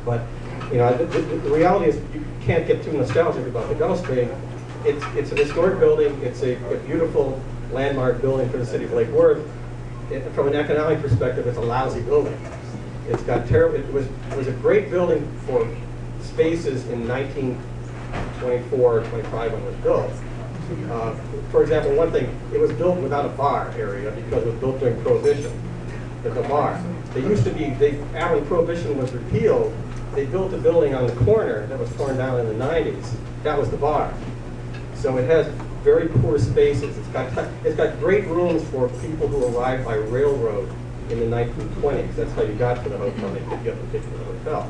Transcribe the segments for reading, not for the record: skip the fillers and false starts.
But the reality is you can't get too nostalgic about the Gulf Stream. It's an historic building. It's a beautiful landmark building for the city of Lake Worth. From an economic perspective, it's a lousy building. It's got terrible. It was a great building for spaces in 1924 or 25 when it was built. For example, one thing, it was built without a bar area because it was built during Prohibition. There's a bar. They used to be, after Prohibition was repealed, they built a building on the corner that was torn down in the 90s. That was the bar. So it has very poor spaces. It's got great rooms for people who arrived by railroad in the 1920s. That's how you got to the hotel. They could get to the hotel.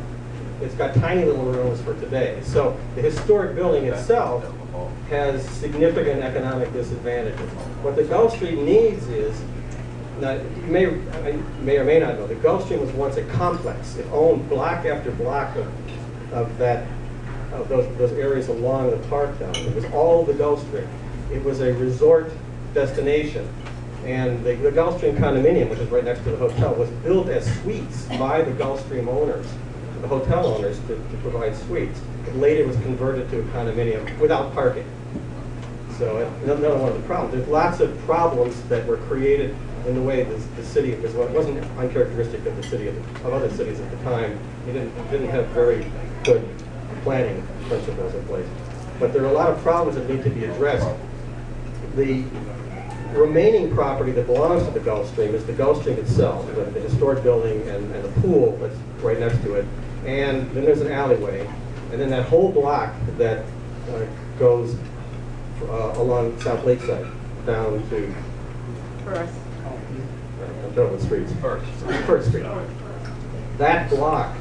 It's got tiny little rooms for today. So the historic building itself has significant economic disadvantages. What the Gulf Stream needs is, now, you may or may not know, the Gulf Stream was once a complex. It owned block after block of those areas along the park down. It was all the Gulf Stream. It was a resort destination. And the Gulf Stream condominium, which is right next to the hotel, was built as suites by the Gulf Stream owners, the hotel owners, to provide suites. It later was converted to a condominium without parking. So another one of the problems. There's lots of problems that were created in the way the city, because it wasn't uncharacteristic of the city of other cities at the time. It didn't have very good planning principles in place. But there are a lot of problems that need to be addressed. The remaining property that belongs to the Gulf Stream is the Gulf Stream itself, the historic building and the pool that's right next to it. And then there's an alleyway. And then that whole block that goes along South Lakeside down to First. I'm done with streets. First Street. That block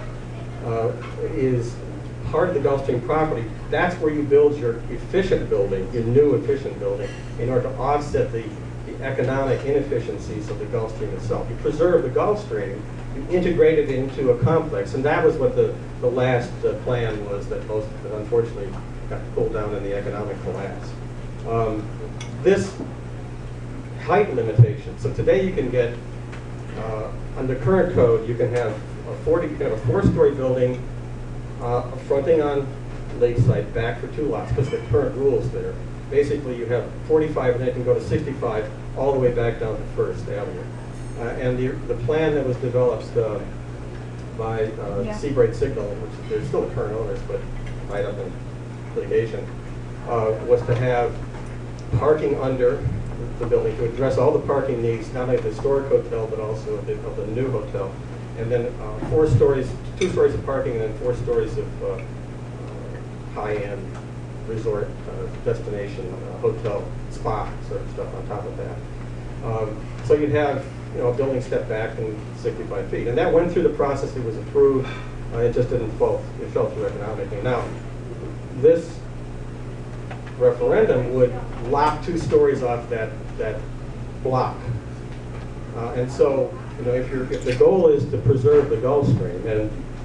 is part of the Gulf Stream property. That's where you build your efficient building, your new efficient building, in order to offset the economic inefficiencies of the Gulf Stream itself. You preserve the Gulf Stream, you integrate it into a complex, and that was what the last plan was that unfortunately got pulled down in the economic collapse. This height limitation. So today you can get, under current code, you can have a 4-story building fronting on Lakeside back for 2 lots, because the current rules there. Basically, you have 45 and then it can go to 65 all the way back down to First Avenue. And the plan that was developed by Seabright Signal, which they're still the current owners, but tied up in litigation, was to have parking under the building to address all the parking needs, not only of the historic hotel, but also of the new hotel. And then 2 stories of parking, and then 4 stories of high-end resort destination, hotel, spa sort of stuff on top of that. So you'd have a building step back and 65 feet. And that went through the process, it was approved, it just didn't fall, it fell through economically. Now, this referendum would lock 2 stories off that block. And so, if the goal is to preserve the Gulf Stream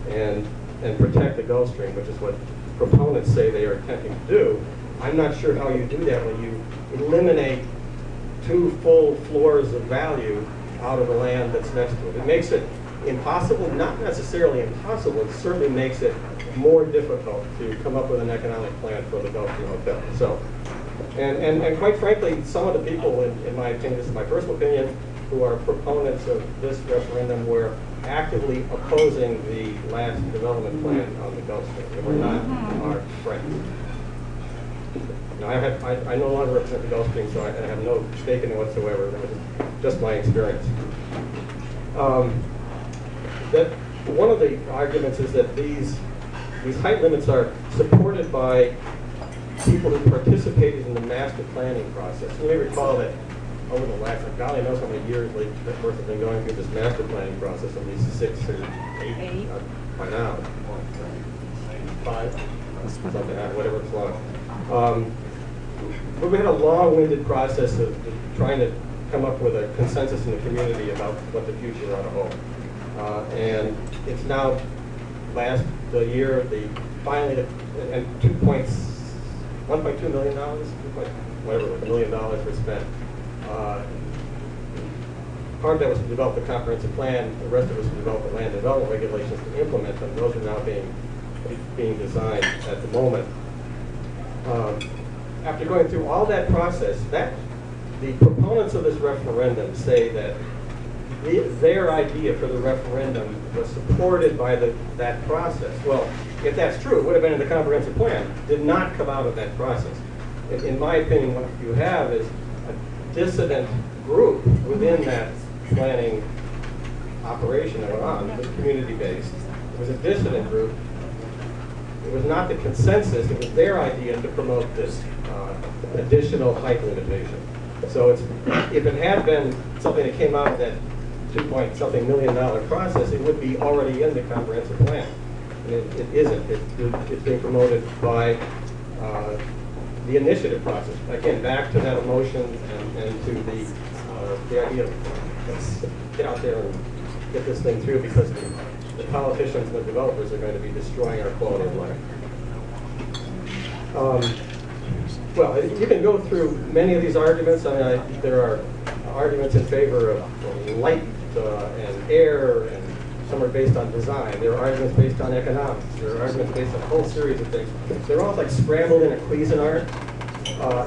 and protect the Gulf Stream, which is what proponents say they are attempting to do, I'm not sure how you do that when you eliminate 2 full floors of value out of the land that's next to it. It makes it impossible, not necessarily impossible, it certainly makes it more difficult to come up with an economic plan for the Gulf Stream Hotel. So, and quite frankly, some of the people, in my opinion, this is my personal opinion, who are proponents of this referendum were actively opposing the last development plan on the Gulf Stream. They were not our friends. Now, I no longer represent the Gulf Stream, so I have no stake in it whatsoever. That was just my experience. One of the arguments is that these height limits are supported by people who participated in the master planning process. You may recall that over the last, God knows how many years that worth have been going through this master planning process, at least 6 or 8 by now. 5, something like that, whatever it's long. But we had a long-winded process of trying to come up with a consensus in the community about what the future ought to hold. And it's now last the year, finally, and $1.2 million, whatever, $1 million were spent. part of that was to develop the comprehensive plan, the rest of it was to develop the land development regulations to implement them. Those are now being designed at the moment. After going through all that process, the proponents of this referendum say that their idea for the referendum was supported by that process. Well, if that's true, it would have been in the comprehensive plan. Did not come out of that process. In my opinion, what you have is a dissident group within that planning operation that went on, community-based. It was a dissident group. It was not the consensus. It was their idea to promote this additional height limitation. So if it had been something that came out of that $2-point-something million process, it would be already in the comprehensive plan. And it isn't. It's being promoted by the initiative process. Again, back to that emotion and to the idea of let's get out there and get this thing through, because the politicians and the developers are going to be destroying our quality of life. Well, you can go through many of these arguments. I mean, there are arguments in favor of light and air, and some are based on design. There are arguments based on economics. There are arguments based on a whole series of things. They're all like scrambled in a Cuisinart.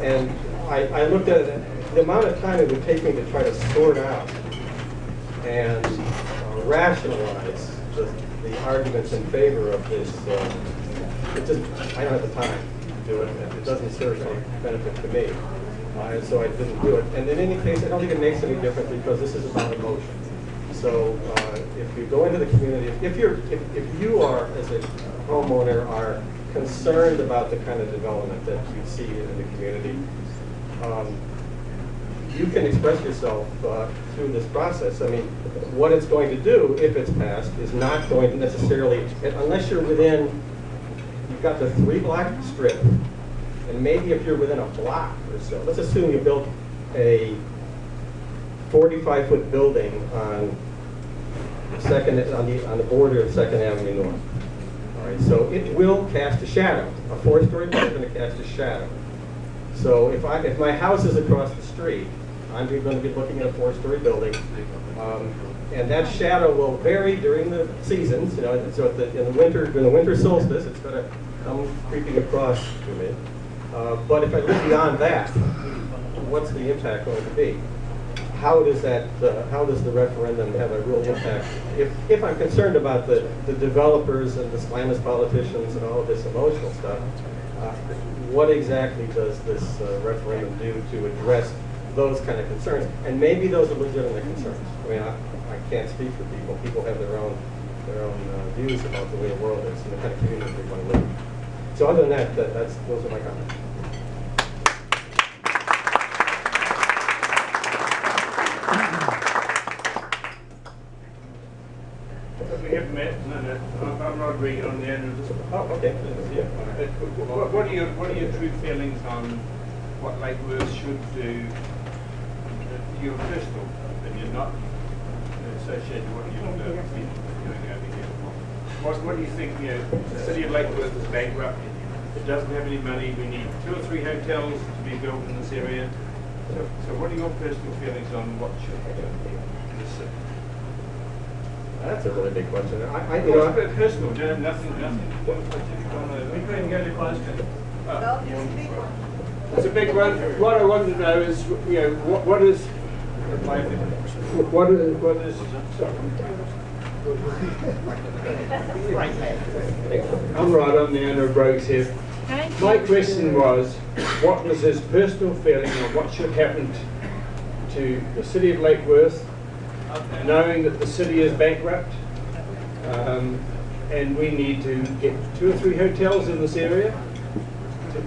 And I looked at it, the amount of time it would take me to try to sort out and rationalize the arguments in favor of this. I don't have the time to do it. It doesn't serve any benefit to me. So I didn't do it. And in any case, I don't think it makes any difference, because this is about emotion. So if you go into the community, if you are, as a homeowner, are concerned about the kind of development that you see in the community, you can express yourself through this process. I mean, what it's going to do, if it's passed, is not going to necessarily, unless you're within, you've got the 3-block strip, and maybe if you're within a block or so, let's assume you built a 45-foot building on the border of 2nd Avenue North. All right, so it will cast a shadow. A 4-story building is going to cast a shadow. So if my house is across the street, I'm going to be looking at a 4-story building, and that shadow will vary during the seasons. So in the winter solstice, it's going to come creeping across to me. But if I look beyond that, what's the impact going to be? How does the referendum have a real impact? If I'm concerned about the developers and the slanderous politicians and all of this emotional stuff, what exactly does this referendum do to address those kind of concerns? And maybe those are legitimate concerns. I mean, I can't speak for people. People have their own views about the way the world is and the kind of community they want to live. So other than that, those are my comments. We have met. I'm not agreeing on the end of this. Oh, okay. Yeah. What are your true feelings on what Lake Worth should do? Your personal opinion, not associated with what you're doing over here. What do you think? The city of Lake Worth is bankrupt. It doesn't have any money. We need 2 or 3 hotels to be built in this area. So what are your personal feelings on what should happen in the city? That's a really big question. Personal, nothing. We couldn't get a question. It's a big one. What I want to know is, what is. I'm Rod, I'm the owner of Rogues here. My question was, what was his personal feeling on what should happen to the city of Lake Worth, knowing that the city is bankrupt, and we need to get 2 or 3 hotels in this area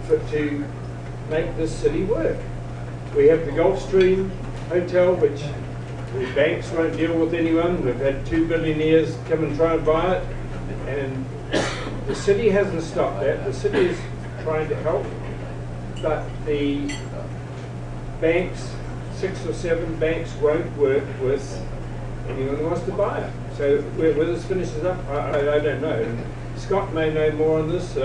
to make this city work. We have the Gulfstream Hotel, which the banks won't deal with anyone. We've had 2 billionaires come and try and buy it, and the city hasn't stopped that. The city is trying to help, but the banks, 6 or 7 banks, won't work with anyone who wants to buy it. So whether this finishes up, I don't know. And Scott may know more on this.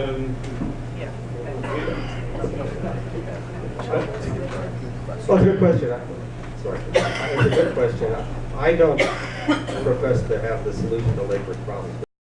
Well, it's a good question. Sorry. It's a good question. I don't profess to have the solution to Lake Worth problems,